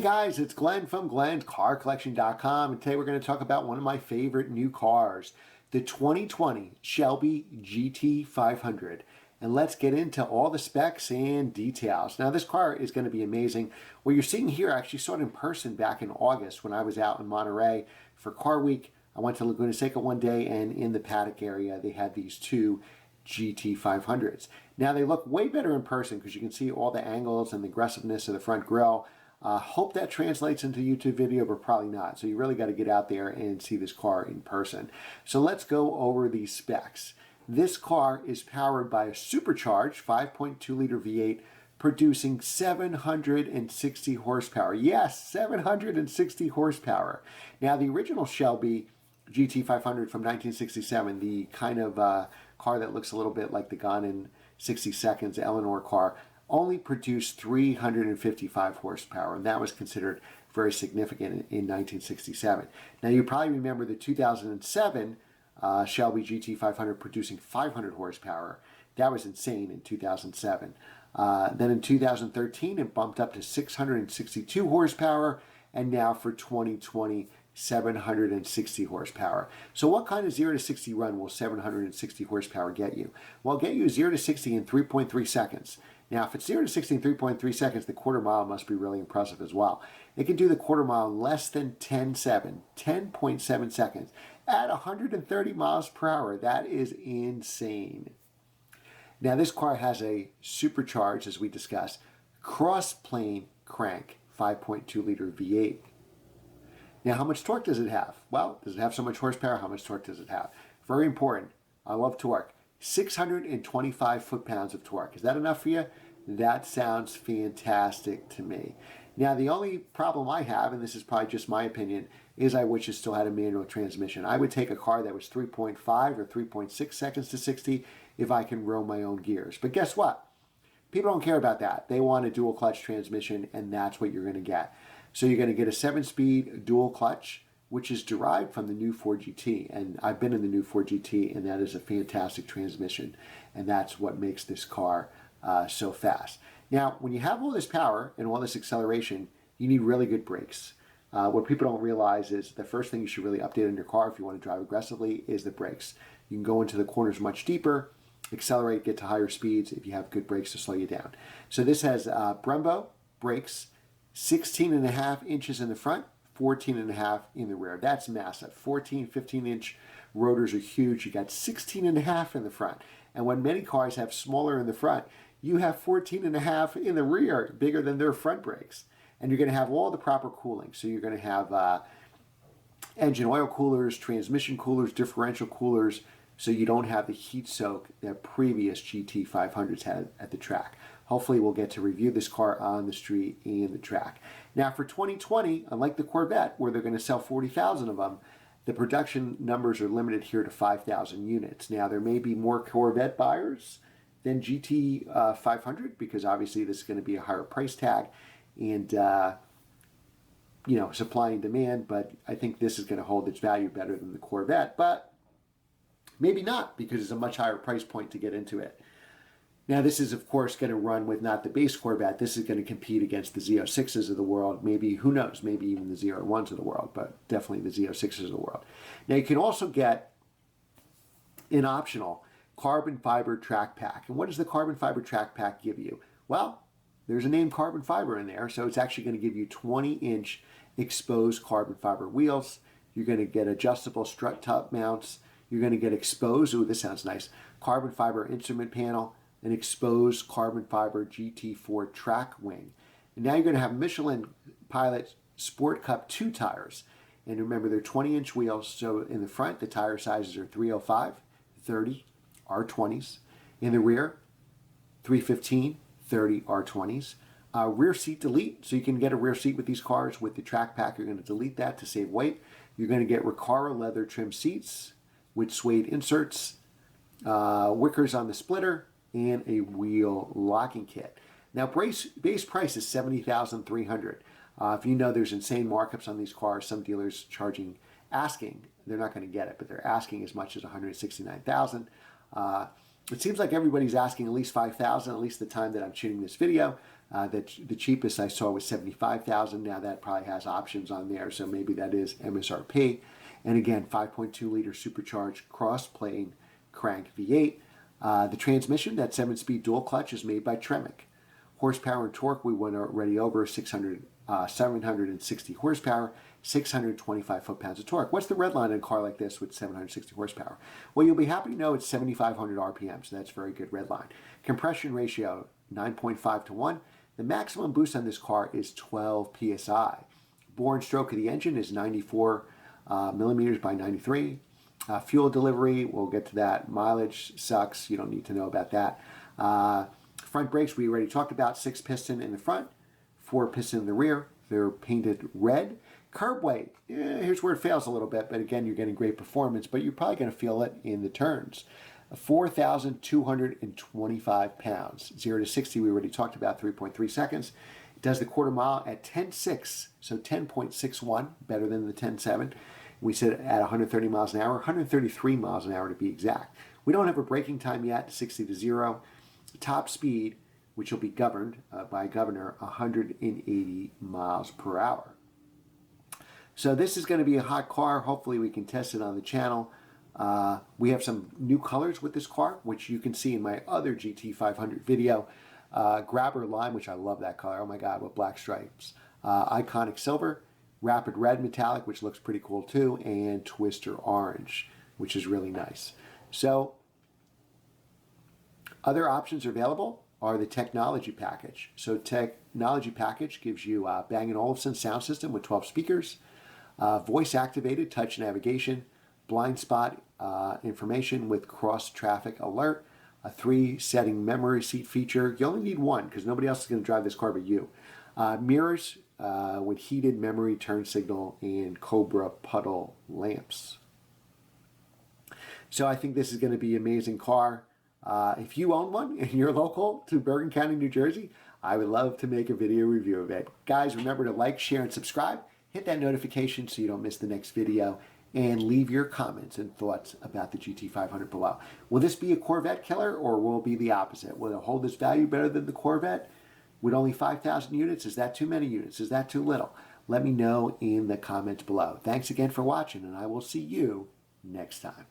Hey guys, it's Glenn from Glenn'sCarCollection.com, and today we're going to talk about one of my favorite new cars, the 2020 Shelby GT500. And let's get into all the specs and details. Now this car is going to be amazing. What you're seeing here, I actually saw it in person back in August when I was out in Monterey for Car Week. I went to Laguna Seca one day, and in the paddock area they had these two GT500s. Now they look way better in person because you can see all the angles and the aggressiveness of the front grille. Hope that translates into YouTube video, but probably not. So you really got to get out there and see this car in person. So let's go over these specs. This car is powered by a supercharged 5.2 liter V8 producing 760 horsepower. Yes, 760 horsepower. Now the original Shelby GT500 from 1967, the kind of car that looks a little bit like the Gone in 60 Seconds Eleanor car, only produced 355 horsepower, and that was considered very significant in 1967. Now you probably remember the 2007 Shelby GT500 producing 500 horsepower. That was insane in 2007. Then in 2013 it bumped up to 662 horsepower, and now for 2020 760 horsepower. So what kind of 0 to 60 run will 760 horsepower get you? Well, it'll get you 0 to 60 in 3.3 seconds. Now, if it's 0 to 60 in 3.3 seconds, the quarter mile must be really impressive as well. It can do the quarter mile in less than 10.7 seconds at 130 miles per hour. That is insane. Now, this car has a supercharged, as we discussed, cross-plane crank 5.2 liter V8. Now, how much torque does it have? Well, does it have so much horsepower? How much torque does it have? Very important. I love torque. 625 foot-pounds of torque. Is that enough for you? That sounds fantastic to me. Now, the only problem I have, and this is probably just my opinion, is I wish it still had a manual transmission. I would take a car that was 3.5 or 3.6 seconds to 60 if I can roll my own gears. But guess what? People don't care about that. They want a dual clutch transmission, and that's what you're going to get. So you're going to get a 7-speed dual clutch, which is derived from the new Ford GT. And I've been in the new Ford GT, and that is a fantastic transmission. And that's what makes this car so fast. Now, when you have all this power and all this acceleration, you need really good brakes. What people don't realize is the first thing you should really update in your car if you want to drive aggressively is the brakes. You can go into the corners much deeper, accelerate, get to higher speeds if you have good brakes to slow you down. So this has Brembo brakes, 16.5 inches in the front, 14.5 in the rear. That's massive. 14, 15-inch rotors are huge. You got 16.5 in the front. And when many cars have smaller in the front, you have 14.5 in the rear, bigger than their front brakes. And you're going to have all the proper cooling. So you're going to have engine oil coolers, transmission coolers, differential coolers, so you don't have the heat soak that previous GT500s had at the track. Hopefully we'll get to review this car on the street and the track. Now for 2020, unlike the Corvette, where they're going to sell 40,000 of them, the production numbers are limited here to 5,000 units. Now there may be more Corvette buyers than GT500 because obviously this is going to be a higher price tag and supply and demand, but I think this is going to hold its value better than the Corvette, but maybe not because it's a much higher price point to get into it. Now this is of course going to run with not the base Corvette. This is going to compete against the Z06s of the world, maybe, who knows, maybe even the Z01s of the world, but definitely the Z06s of the world. Now you can also get an optional carbon fiber track pack. And what does the carbon fiber track pack give you? Well, there's a name carbon fiber in there, so it's actually going to give you 20-inch exposed carbon fiber wheels. You're going to get adjustable strut top mounts. You're going to get exposed, ooh, this sounds nice, carbon fiber instrument panel, an exposed carbon fiber GT4 track wing. And now you're going to have Michelin Pilot Sport Cup 2 tires. And remember, they're 20-inch wheels, so in the front, the tire sizes are 305, 30, R20s. In the rear, 315, 30, R20s. Rear seat delete, so you can get a rear seat with these cars. With the track pack, you're going to delete that to save weight. You're going to get Recaro leather trim seats with suede inserts, wickers on the splitter, and a wheel locking kit. Now, base price is $70,300. If you know there's insane markups on these cars, some dealers asking, they're not going to get it, but they're asking as much as $169,000. It seems like everybody's asking at least 5,000, at least the time that I'm shooting this video. The cheapest I saw was 75,000. Now that probably has options on there, so maybe that is MSRP. And again, 5.2 liter supercharged cross-plane crank V8. The transmission, that 7-speed dual clutch, is made by Tremec. Horsepower and torque, we went already over 760 horsepower, 625 foot-pounds of torque. What's the red line in a car like this with 760 horsepower? Well, you'll be happy to know it's 7,500 RPM, so that's a very good red line. Compression ratio, 9.5 to 1. The maximum boost on this car is 12 PSI. Bore and stroke of the engine is 94 millimeters by 93. Fuel delivery, we'll get to that. Mileage sucks, you don't need to know about that. Front brakes, we already talked about. 6 piston in the front, 4 piston in the rear. They're painted red. Curb weight, here's where it fails a little bit, but again, you're getting great performance, but you're probably going to feel it in the turns. 4,225 pounds. 0 to 60, we already talked about, 3.3 seconds. It does the quarter mile at 10.6, so 10.61, better than the 10.7. We said at 130 miles an hour, 133 miles an hour to be exact. We don't have a braking time yet, 60 to 0. Top speed, which will be governed by a governor, 180 miles per hour. So this is going to be a hot car. Hopefully we can test it on the channel. We have some new colors with this car, which you can see in my other GT500 video. Grabber Lime, which I love that color. Oh my God, with black stripes. Iconic Silver, Rapid Red Metallic, which looks pretty cool too, and Twister Orange, which is really nice. So other options available are the technology package. So technology package gives you a Bang & Olufsen sound system with 12 speakers, voice activated touch navigation, blind spot information with cross traffic alert, a 3-setting memory seat feature. You only need one because nobody else is going to drive this car but you. Mirrors with heated memory turn signal and Cobra puddle lamps. So I think this is going to be an amazing car. If you own one and you're local to Bergen County, New Jersey, I would love to make a video review of it. Guys, remember to like, share, and subscribe. Hit that notification so you don't miss the next video. And leave your comments and thoughts about the GT500 below. Will this be a Corvette killer or will it be the opposite? Will it hold its value better than the Corvette? With only 5,000 units, is that too many units? Is that too little? Let me know in the comments below. Thanks again for watching, and I will see you next time.